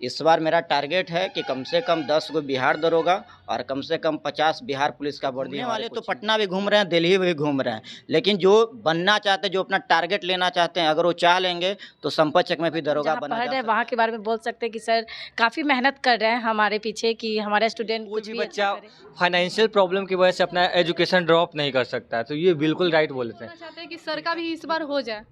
इस बार मेरा टारगेट है कि कम से कम 10 गो बिहार दरोगा और कम से कम 50 बिहार पुलिस का वर्दी। वाले तो पटना भी घूम रहे हैं, दिल्ली भी घूम रहे हैं, लेकिन जो बनना चाहते हैं, जो अपना टारगेट लेना चाहते हैं, अगर वो चाह लेंगे तो संपत चक में भी दरोगा बना जा सकता है। वहाँ के बारे में बोल सकते हैं कि सर काफ़ी मेहनत कर रहे हैं हमारे पीछे कि हमारे स्टूडेंट कोई कुछ भी भी बच्चा अच्छा करे। फाइनेंशियल प्रॉब्लम की वजह से अपना एजुकेशन ड्रॉप नहीं कर सकता है, तो ये बिल्कुल राइट बोलते हैं। चाहते हैं कि सर का भी इस बार हो जाए।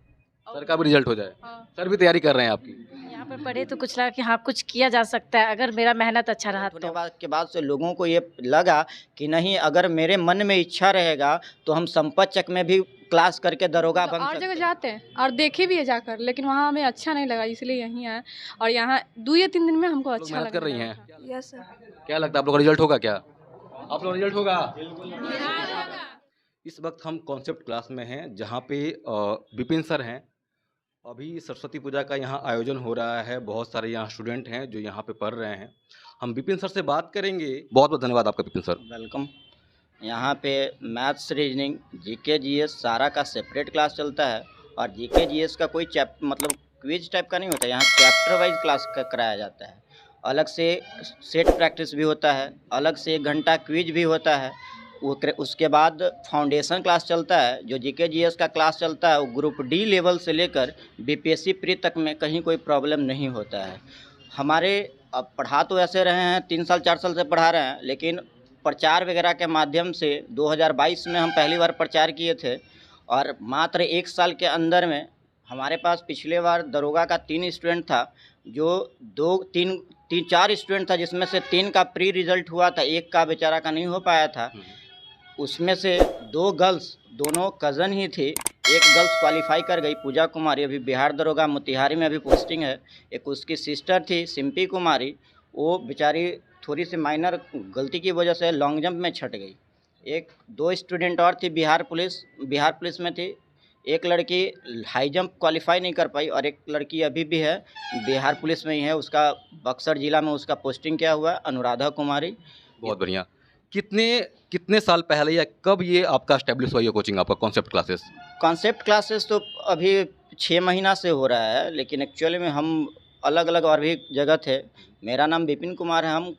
सर का भी रिजल्ट हो जाए। हाँ। सर भी तैयारी कर रहे हैं आपकी। यहाँ पर पढ़े तो कुछ लगा कि हाँ कुछ किया जा सकता है अगर मेरा मेहनत अच्छा रहा होने तो। के बाद से लोगों को ये लगा कि नहीं, अगर मेरे मन में इच्छा रहेगा तो हम संपत चक में भी क्लास करके दरोगा बन और सकते जगह हैं। जाते हैं और देखे भी है जाकर, लेकिन वहाँ हमें अच्छा नहीं लगा, इसलिए यहीं आए। और यहाँ 2 या 3 दिन में हमको लोग अच्छा मेहनत लगने कर रही लगा हैं। था। Yes sir. क्या लगता है आप लोग का रिजल्ट होगा क्या? आप लोग का रिजल्ट होगा? इस वक्त हम कॉन्सेप्ट क्लास में हैं, जहाँ पे विपिन सर हैं। अभी सरस्वती पूजा का यहाँ आयोजन हो रहा है, बहुत सारे यहाँ स्टूडेंट हैं जो यहाँ पे पढ़ रहे हैं। हम विपिन सर से बात करेंगे। बहुत बहुत धन्यवाद आपका विपिन सर। वेलकम। यहाँ पे मैथ्स, रीजनिंग, जीके जीएस सारा का सेपरेट क्लास चलता है, और जीके जीएस का कोई मतलब क्विज टाइप का नहीं होता, यहाँ चैप्टर वाइज क्लास कराया जाता है। अलग से सेट प्रैक्टिस भी होता है, अलग से 1 घंटा क्विज भी होता है। उसके बाद फाउंडेशन क्लास चलता है। जो जीके जीएस का क्लास चलता है वो ग्रुप डी लेवल से लेकर बीपीएससी प्री तक में कहीं कोई प्रॉब्लम नहीं होता है। हमारे अब पढ़ा तो ऐसे रहे हैं, 3 साल 4 साल से पढ़ा रहे हैं, लेकिन प्रचार वगैरह के माध्यम से 2022 में हम पहली बार प्रचार किए थे, और मात्र 1 साल के अंदर में हमारे पास पिछले बार दरोगा का 3 स्टूडेंट था, जो 4 स्टूडेंट था, जिसमें से 3 का प्री रिजल्ट हुआ था, 1 का बेचारा का नहीं हो पाया था। उसमें से 2 गर्ल्स, दोनों कज़न ही थी। एक गर्ल्स क्वालिफाई कर गई, पूजा कुमारी, अभी बिहार दरोगा मोतिहारी में अभी पोस्टिंग है। एक उसकी सिस्टर थी सिम्पी कुमारी, वो बेचारी थोड़ी सी माइनर गलती की वजह से लॉन्ग जंप में छट गई। 2 स्टूडेंट और थी, बिहार पुलिस में थी। एक लड़की हाई जंप क्वालिफाई नहीं कर पाई, और एक लड़की अभी भी है, बिहार पुलिस में ही है, उसका बक्सर ज़िला में उसका पोस्टिंग क्या हुआ, अनुराधा कुमारी। बहुत बढ़िया। कितने साल पहले या कब ये आपका एस्टेब्लिश हुआ, ये कोचिंग आपका कॉन्सेप्ट क्लासेस? कॉन्सेप्ट क्लासेस तो अभी 6 महीना से हो रहा है, लेकिन एक्चुअली में हम अलग अलग और भी जगह थे। मेरा नाम विपिन कुमार है, हम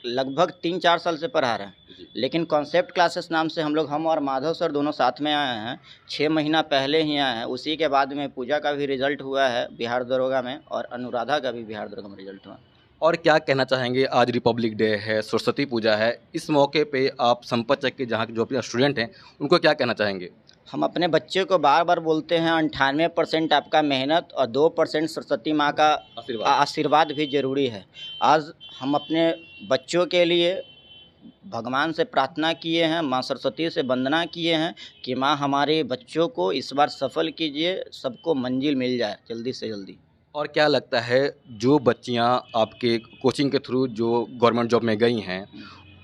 लगभग 3-4 साल से पढ़ा रहे हैं, लेकिन कॉन्सेप्ट क्लासेस नाम से हम और माधव सर दोनों साथ में आए हैं। 6 महीना पहले ही आए हैं। उसी के बाद में पूजा का भी रिजल्ट हुआ है बिहार दरोगा में, और अनुराधा का भी बिहार दरोगा में रिजल्ट हुआ। और क्या कहना चाहेंगे? आज रिपब्लिक डे है, सरस्वती पूजा है, इस मौके पे आप संपत चक के जहाँ के जो अपने स्टूडेंट हैं उनको क्या कहना चाहेंगे? हम अपने बच्चे को बार बार बोलते हैं, 98% आपका मेहनत और 2% सरस्वती माँ का आशीर्वाद भी ज़रूरी है। आज हम अपने बच्चों के लिए भगवान से प्रार्थना किए हैं, माँ सरस्वती से वंदना किए हैं कि माँ हमारे बच्चों को इस बार सफल कीजिए, सबको मंजिल मिल जाए जल्दी से जल्दी। और क्या लगता है, जो बच्चियाँ आपके कोचिंग के थ्रू जो गवर्नमेंट जॉब में गई हैं,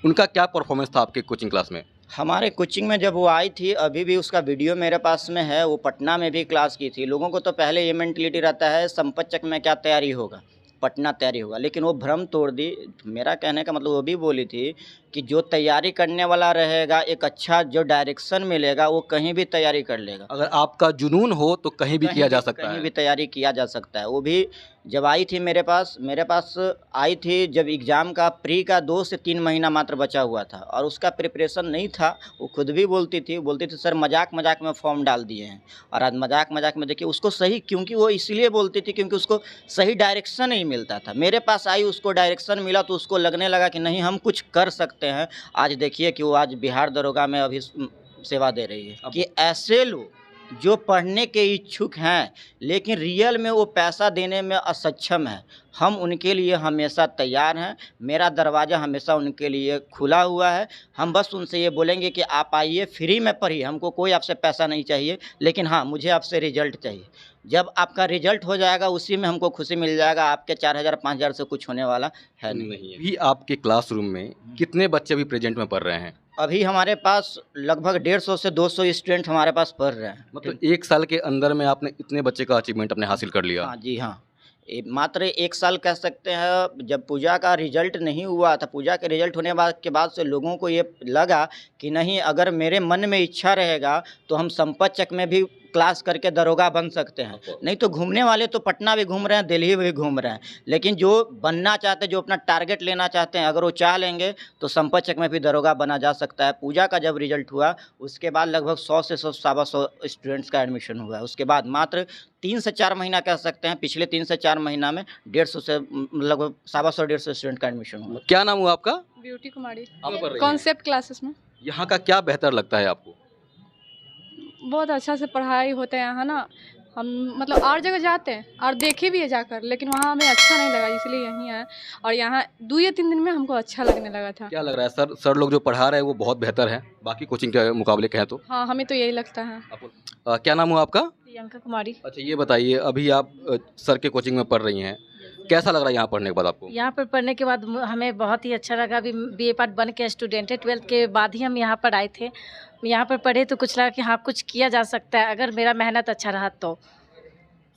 उनका क्या परफॉर्मेंस था आपके कोचिंग क्लास में? हमारे कोचिंग में जब वो आई थी, अभी भी उसका वीडियो मेरे पास में है, वो पटना में भी क्लास की थी। लोगों को तो पहले ये मेंटलिटी रहता है संपत चक में क्या तैयारी होगा, पटना तैयारी होगा, लेकिन वो भ्रम तोड़ दी। मेरा कहने का मतलब वो भी बोली थी कि जो तैयारी करने वाला रहेगा, एक अच्छा जो डायरेक्शन मिलेगा, वो कहीं भी तैयारी कर लेगा। अगर आपका जुनून हो तो कहीं भी किया जा सकता कहीं है। भी तैयारी किया जा सकता है। वो भी जब आई थी मेरे पास आई थी जब एग्ज़ाम का प्री का 2 से 3 महीना मात्र बचा हुआ था, और उसका प्रिपरेशन नहीं था। वो खुद भी बोलती थी सर मजाक में फॉर्म डाल दिए हैं। और आज मजाक में देखिए उसको सही, क्योंकि वो इसलिए बोलती थी क्योंकि उसको सही डायरेक्शन नहीं मिलता था। मेरे पास आई, उसको डायरेक्शन मिला, तो उसको लगने लगा कि नहीं, हम कुछ कर सकते हैं। आज देखिए कि वो आज बिहार दरोगा में अभी सेवा दे रही है। कि ऐसे लोग जो पढ़ने के इच्छुक हैं, लेकिन रियल में वो पैसा देने में असक्षम है, हम उनके लिए हमेशा तैयार हैं। मेरा दरवाज़ा हमेशा उनके लिए खुला हुआ है। हम बस उनसे ये बोलेंगे कि आप आइए, फ्री में पढ़िए, हमको कोई आपसे पैसा नहीं चाहिए, लेकिन हाँ, मुझे आपसे रिजल्ट चाहिए। जब आपका रिजल्ट हो जाएगा, उसी में हमको खुशी मिल जाएगा। आपके 4,000 5,000 से कुछ होने वाला है नहीं। भी आपके क्लासरूम में कितने बच्चे भी प्रेजेंट में पढ़ रहे हैं? अभी हमारे पास लगभग 150 से 200 स्टूडेंट हमारे पास पढ़ रहे हैं। मतलब 1 साल के अंदर में आपने इतने बच्चे का अचीवमेंट अपने हासिल कर लिया? हाँ जी, हाँ। मात्र 1 साल कह सकते हैं। जब पूजा का रिजल्ट नहीं हुआ था, पूजा के रिजल्ट होने के बाद से लोगों को ये लगा कि नहीं, अगर मेरे मन में इच्छा रहेगा तो हम संपत चक में भी क्लास करके दरोगा बन सकते हैं। नहीं तो घूमने वाले तो पटना भी घूम रहे हैं, दिल्ली भी घूम रहे हैं, लेकिन जो बनना चाहते हैं, जो अपना टारगेट लेना चाहते हैं, अगर वो चाह लेंगे तो संपतचक में भी दरोगा बना जा सकता है। पूजा का जब रिजल्ट हुआ उसके बाद लगभग 100 से 100 स्टूडेंट्स का एडमिशन हुआ है। उसके बाद मात्र 3 से 4 महीना कह सकते हैं, पिछले 3 से 4 महीना में 150 से लगभग 150 स्टूडेंट का एडमिशन हुआ। क्या नाम हुआ आपका? ब्यूटी कुमारी, आप पढ़ रही हैं? कॉन्सेप्ट क्लासेस में। यहाँ का क्या बेहतर लगता है आपको? बहुत अच्छा से पढ़ाई होता है यहाँ ना। हम मतलब और जगह जाते हैं और देखे भी है जाकर, लेकिन वहाँ हमें अच्छा नहीं लगा, इसलिए यहीं आए। और यहाँ 2 या 3 दिन में हमको अच्छा लगने लगा था। क्या लग रहा है सर लोग जो पढ़ा रहे हैं वो बहुत बेहतर है बाकी कोचिंग के मुकाबले कहें तो? हाँ, हमें तो यही लगता है। क्या नाम हुआ आपका? प्रियंका कुमारी। अच्छा, ये बताइए, अभी आप सर के कोचिंग में पढ़ रही हैं, कैसा लग रहा है यहाँ पढ़ने के बाद आपको? यहाँ पर पढ़ने के बाद हमें बहुत ही अच्छा लगा। अभी BA पार्ट बन के स्टूडेंट है, 12th के बाद ही हम यहाँ पर आए थे। यहाँ पर पढ़े तो कुछ लगा कि हाँ कुछ किया जा सकता है अगर मेरा मेहनत अच्छा रहा तो।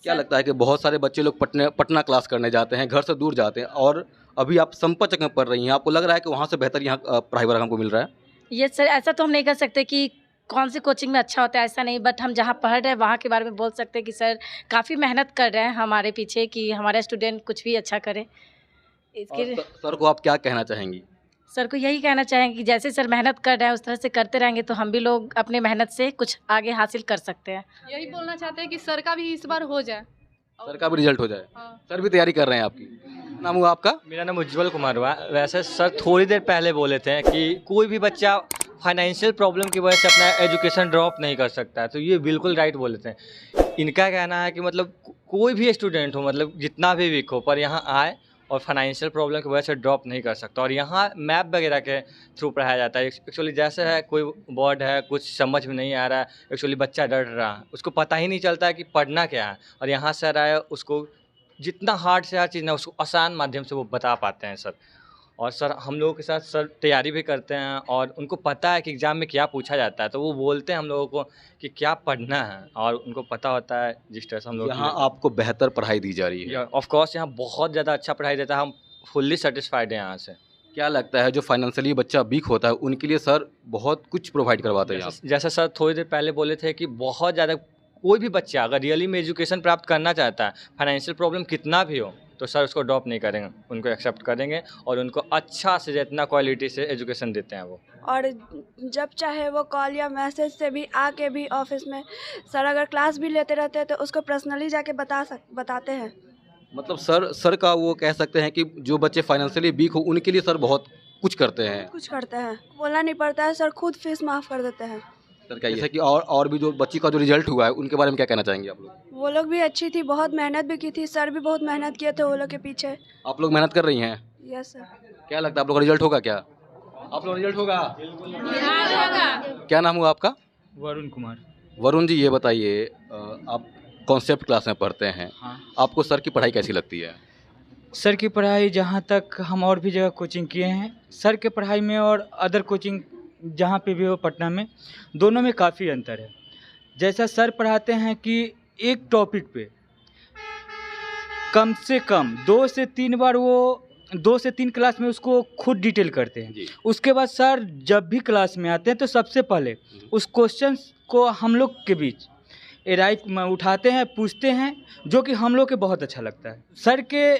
क्या लगता है कि बहुत सारे बच्चे लोग पटना क्लास करने जाते हैं, घर से दूर जाते हैं, और अभी आप संपतचक में पढ़ रही हैं, आपको लग रहा है कि वहाँ से बेहतर यहाँ पढ़ाई वर्ग हमको मिल रहा है? ये सर ऐसा तो हम नहीं कर सकते कि कौन सी कोचिंग में अच्छा होता है, ऐसा नहीं, बट हम जहाँ पढ़ रहे हैं वहाँ के बारे में बोल सकते हैं कि सर काफ़ी मेहनत कर रहे हैं हमारे पीछे कि हमारे स्टूडेंट कुछ भी अच्छा करे। इसके सर को आप क्या कहना चाहेंगी? सर को यही कहना चाहेंगे कि जैसे सर मेहनत कर रहे हैं उस तरह से करते रहेंगे तो हम भी लोग अपने मेहनत से कुछ आगे हासिल कर सकते हैं। यही बोलना चाहते हैं कि सर का भी इस बार हो जाए, सर का भी रिजल्ट हो जाए। हाँ। सर भी तैयारी कर रहे हैं आपकी? नाम हुआ आपका? मेरा नाम उज्जवल कुमार हुआ। वैसे सर थोड़ी देर पहले बोले थे कि कोई भी बच्चा फाइनेंशियल प्रॉब्लम की वजह से अपना एजुकेशन ड्रॉप नहीं कर सकता है, तो ये बिल्कुल राइट बोले थे। इनका कहना है कि मतलब कोई भी स्टूडेंट हो, मतलब जितना भी वीक हो, पर यहाँ आए और फाइनेंशियल प्रॉब्लम की वजह से ड्रॉप नहीं कर सकता। और यहाँ मैप वगैरह के थ्रू पढ़ाया जाता है। एक्चुअली जैसे है कोई वर्ड है कुछ समझ में नहीं आ रहा है, एक्चुअली बच्चा डर रहा है, उसको पता ही नहीं चलता है कि पढ़ना क्या है, और यहाँ सर आए उसको जितना हार्ड से हर चीज़ ना उसको आसान माध्यम से वो बता पाते हैं सर। और सर हम लोगों के साथ सर तैयारी भी करते हैं और उनको पता है कि एग्ज़ाम में क्या पूछा जाता है, तो वो बोलते हैं हम लोगों को कि क्या पढ़ना है, और उनको पता होता है जिस तरह से हम लोग यहाँ आपको बेहतर पढ़ाई दी जा रही है? ऑफ कोर्स यहाँ बहुत ज़्यादा अच्छा पढ़ाई देता है, हम फुल्ली सेटिस्फाइड हैं यहाँ से। क्या लगता है जो फाइनेंशियली बच्चा वीक होता है उनके लिए सर बहुत कुछ प्रोवाइड करवाते हैं यहाँ? जैसे सर थोड़ी देर पहले बोले थे कि बहुत ज़्यादा कोई भी बच्चा अगर रियली में एजुकेशन प्राप्त करना चाहता है, फाइनेंशियल प्रॉब्लम कितना भी हो, तो सर उसको ड्रॉप नहीं करेंगे, उनको एक्सेप्ट करेंगे और उनको अच्छा से जितना क्वालिटी से एजुकेशन देते हैं वो। और जब चाहे वो कॉल या मैसेज से भी आके भी ऑफिस में सर अगर क्लास भी लेते रहते हैं तो उसको पर्सनली जाके बताते हैं। मतलब सर का वो कह सकते हैं कि जो बच्चे फाइनेंशियली वीक हो उनके लिए सर बहुत कुछ करते हैं। कुछ करते हैं, बोलना नहीं पड़ता है, सर खुद फीस माफ़ कर देते हैं। सर क्या जैसे कि और भी जो बच्ची का जो रिजल्ट हुआ है उनके बारे में क्या कहना चाहेंगे आप लोग? वो लोग भी अच्छी थी, बहुत मेहनत भी की थी, सर भी बहुत मेहनत किए थे वो लोग के पीछे। आप लोग मेहनत कर रही हैं? Yes sir. क्या लगता है आप लोग का रिजल्ट होगा? क्या आप लोग रिजल्ट होगा? क्या नाम हुआ आपका? वरुण कुमार। वरुण जी, ये बताइए, आप कॉन्सेप्ट क्लास में पढ़ते हैं, हाँ। आपको सर की पढ़ाई कैसी लगती है? सर की पढ़ाई जहाँ तक हम और भी जगह कोचिंग किए हैं, सर के पढ़ाई में और अदर कोचिंग जहाँ पे भी हो पटना में, दोनों में काफ़ी अंतर है। जैसा सर पढ़ाते हैं कि एक टॉपिक पे कम से कम 2 से 3 बार वो 2 से 3 क्लास में उसको खुद डिटेल करते हैं। उसके बाद सर जब भी क्लास में आते हैं तो सबसे पहले उस क्वेश्चन को हम लोग के बीच एराइव में उठाते हैं, पूछते हैं, जो कि हम लोग के बहुत अच्छा लगता है। सर के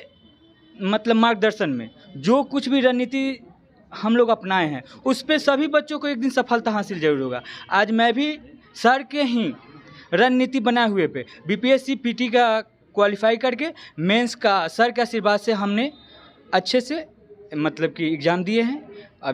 मतलब मार्गदर्शन में जो कुछ भी रणनीति हम लोग अपनाए हैं उस पे सभी बच्चों को एक दिन सफलता हासिल जरूर होगा। आज मैं भी सर के ही रणनीति बनाए हुए पे BPSC PT का क्वालिफाई करके मेंस का सर के आशीर्वाद से हमने अच्छे से मतलब कि एग्ज़ाम दिए हैं। अभी